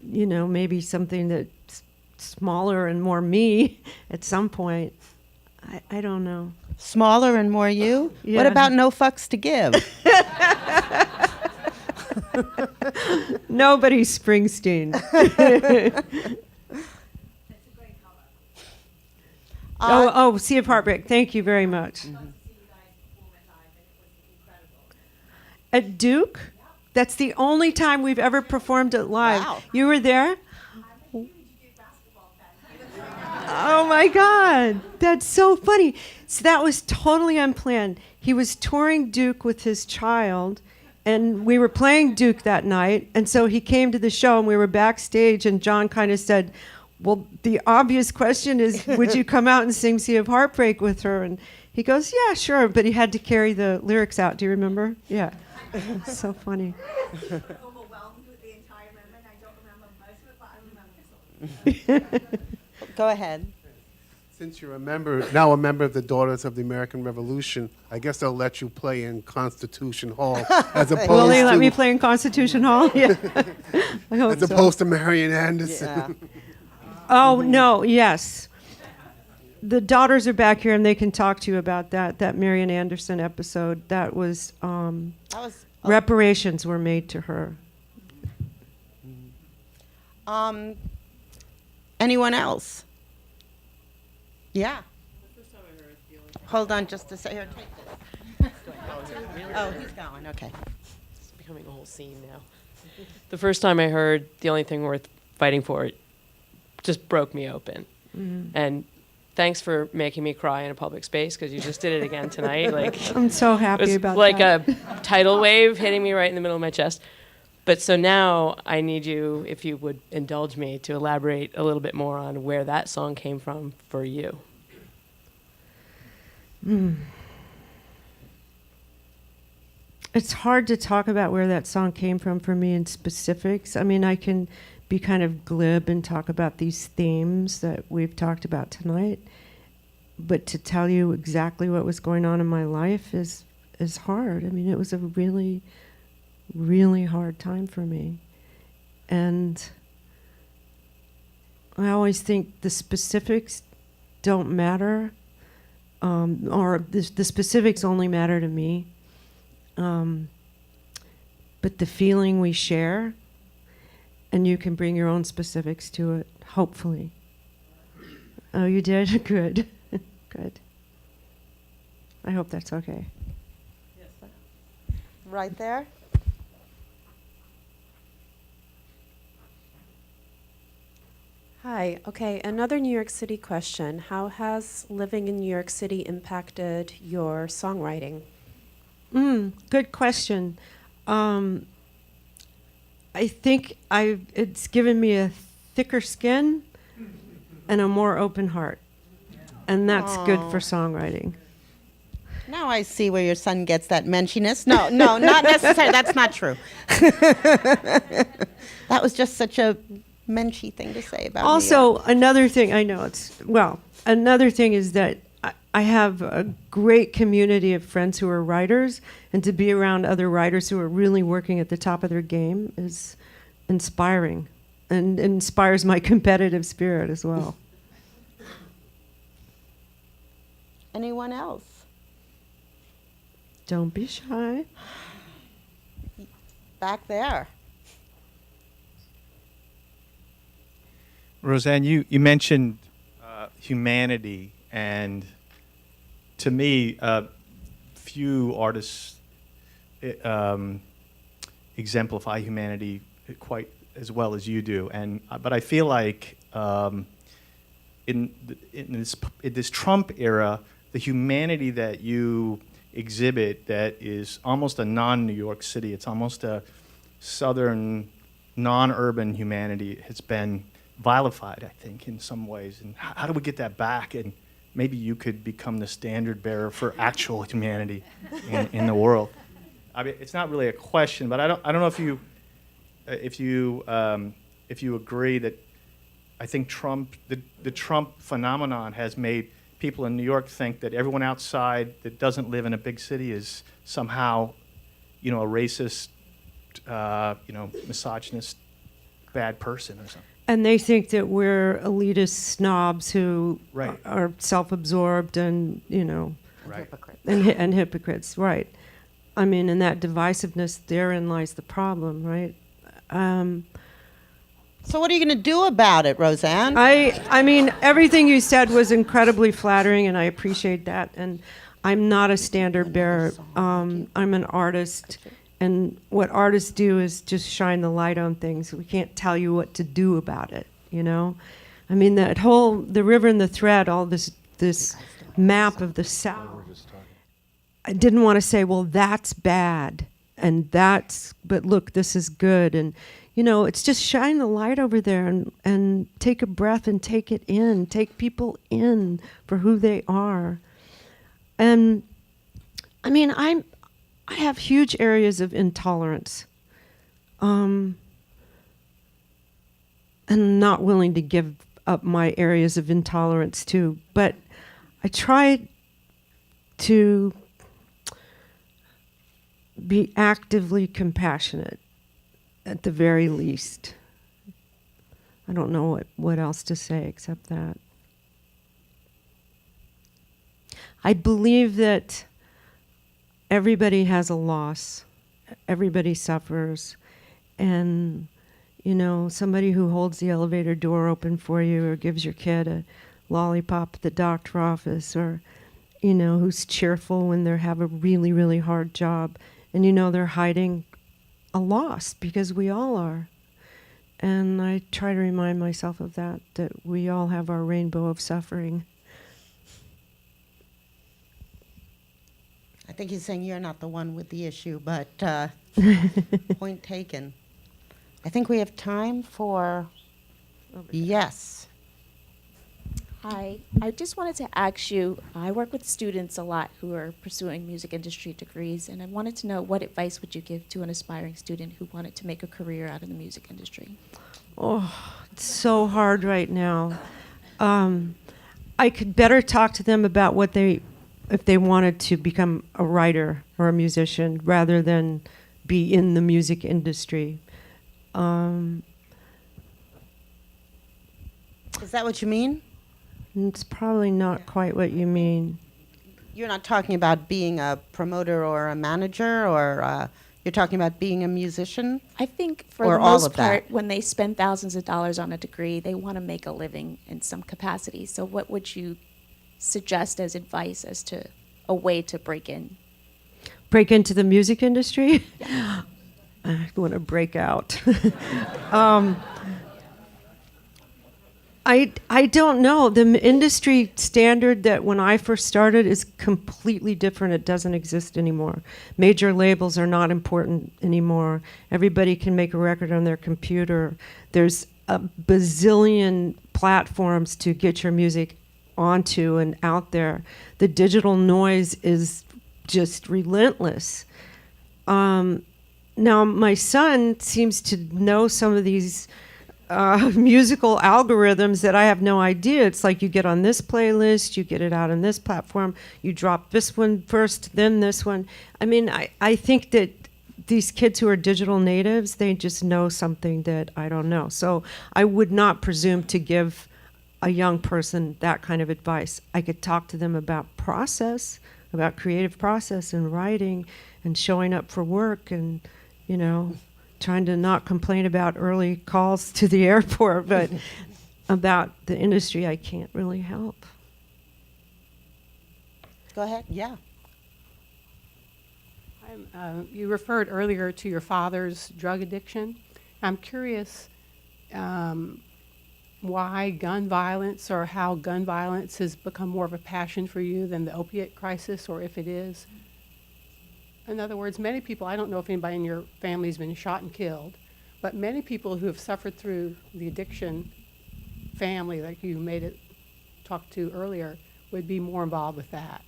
maybe something that's smaller and more me at some point. I don't know. Smaller and more you? Yeah. What about No Fucks to Give? Nobody's Springsteen. Sea of Heartbreak. Thank you very much. At Duke? That's the only time we've ever performed it live. Wow. You were there? Oh my God, that's so funny. So that was totally unplanned. He was touring Duke with his child, and we were playing Duke that night, and so he came to the show, and we were backstage, and John kind of said, well, the obvious question is, would you come out and sing Sea of Heartbreak with her? And he goes, yeah, sure, but he had to carry the lyrics out. Do you remember? Yeah. So funny. Overwhelmed with the entire moment. I don't remember most of it, but I remember some. Go ahead. Since you're now a member of the Daughters of the American Revolution, I guess they'll let you play in Constitution Hall as opposed Will they let to me play in Constitution Hall? Yeah. I hope as so. opposed to Marian Anderson. Yeah. Oh, no, yes. The daughters are back here, and they can talk to you about that Marian Anderson episode. That was, reparations were made to her. Anyone else? Yeah. Hold on just a second. Take this. Oh, he's going. Okay. It's becoming a whole scene now. The first time I heard The Only Thing Worth Fighting For, it just broke me open. Mm-hmm. And thanks for making me cry in a public space, because you just did it again tonight. I'm so happy it was about like that. a tidal wave hitting me right in the middle of my chest. But so now I need you, if you would indulge me, to elaborate a little bit more on where that song came from for you. It's hard to talk about where that song came from for me in specifics. I mean, I can be kind of glib and talk about these themes that we've talked about tonight, but to tell you exactly what was going on in my life is hard. I mean, it was a really, really hard time for me. And I always think the specifics don't matter, or the specifics only matter to me. But the feeling we share, and you can bring your own specifics to it, hopefully. Oh, you did? Good. Good. I hope that's okay. Right there. Hi. Okay, another New York City question. How has living in New York City impacted your songwriting? Good question. I think it's given me a thicker skin and a more open heart. And that's good for songwriting. Now I see where your son gets that menschiness. No, not necessarily. That's not true. That was just such a menschy thing to say about New York. Also, another thing, another thing is that I have a great community of friends who are writers, and to be around other writers who are really working at the top of their game is inspiring and inspires my competitive spirit as well. Anyone else? Don't be shy. Back there. Rosanne, you mentioned humanity, and to me, few artists exemplify humanity quite as well as you do. But I feel like in this Trump era, the humanity that you exhibit that is almost a non-New York City, it's almost a southern, non-urban humanity, has been vilified, I think, in some ways. And how do we get that back? And maybe you could become the standard bearer for actual humanity in the world. I mean, it's not really a question, but I don't know if you agree that I think the Trump phenomenon has made people in New York think that everyone outside that doesn't live in a big city is somehow, a racist, misogynist, bad person or something. And they think that we're elitist snobs who Right. are self-absorbed and, Right. and hypocrites, right. I mean, in that divisiveness, therein lies the problem, right? So what are you going to do about it, Rosanne? I mean, everything you said was incredibly flattering, and I appreciate that. And I'm not a standard bearer. I'm an artist, and what artists do is just shine the light on things. We can't tell you what to do about it, I mean, the river and the thread, all this map of the South. I didn't want to say, well, that's bad, but look, this is good, and it's just shine the light over there and take a breath and take it in, take people in for who they are. And I mean, I have huge areas of intolerance. And not willing to give up my areas of intolerance too, but I try to be actively compassionate at the very least. I don't know what else to say except that. I believe that everybody has a loss. Everybody suffers. And, somebody who holds the elevator door open for you or gives your kid a lollipop at the doctor's office or, who's cheerful when they have a really, really hard job. And, they're hiding a loss because we all are. And I try to remind myself of that we all have our rainbow of suffering. I think he's saying you're not the one with the issue, but point taken. I think we have time for yes. Hi, I just wanted to ask you, I work with students a lot who are pursuing music industry degrees, and I wanted to know what advice would you give to an aspiring student who wanted to make a career out of the music industry? Oh, it's so hard right now. I could better talk to them about if they wanted to become a writer or a musician rather than be in the music industry. Is that what you mean? It's probably not quite what you mean. You're not talking about being a promoter or a manager, or you're talking about being a musician? I think for Or the all most of that? part, when they spend thousands of dollars on a degree, they want to make a living in some capacity. So what would you suggest as advice as to a way to break in? Break into the music industry? I want to break out. I don't know. The industry standard that when I first started is completely different. It doesn't exist anymore. Major labels are not important anymore. Everybody can make a record on their computer. There's a bazillion platforms to get your music onto and out there. The digital noise is just relentless. Now, my son seems to know some of these musical algorithms that I have no idea. It's like you get on this playlist, you get it out on this platform, you drop this one first, then this one. I mean, I think that these kids who are digital natives, they just know something that I don't know. So I would not presume to give a young person that kind of advice. I could talk to them about process, about creative process and writing and showing up for work and, you know, trying to not complain about early calls to the airport, but about the industry, I can't really help. Go ahead. Yeah. You referred earlier to your father's drug addiction. I'm curious why gun violence or how gun violence has become more of a passion for you than the opiate crisis, or if it is. In other words, many people, I don't know if anybody in your family has been shot and killed, but many people who have suffered through the addiction family, like you made it talk to earlier, would be more involved with that.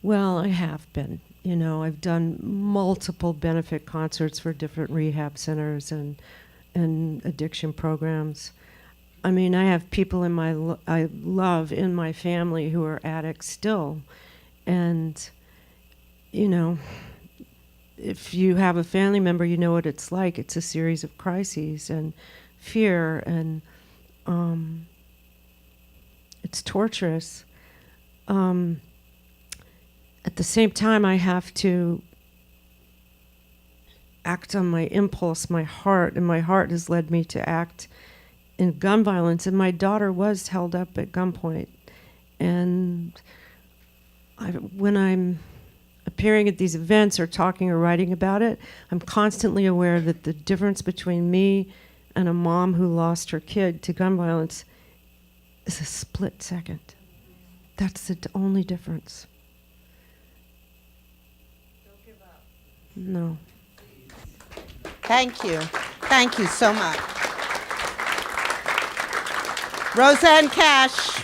Well, I have been. You know, I've done multiple benefit concerts for different rehab centers and addiction programs. I mean, I have people in I love in my family who are addicts still. And, you know, if you have a family member, you know what it's like. It's a series of crises and fear, and it's torturous. At the same time, I have to act on my impulse, my heart, and my heart has led me to act in gun violence. And my daughter was held up at gunpoint. And when I'm appearing at these events or talking or writing about it, I'm constantly aware that the difference between me and a mom who lost her kid to gun violence is a split second. That's the only difference. No. Thank you. Thank you so much. Rosanne Cash.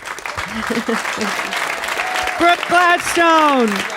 Brooke Gladstone.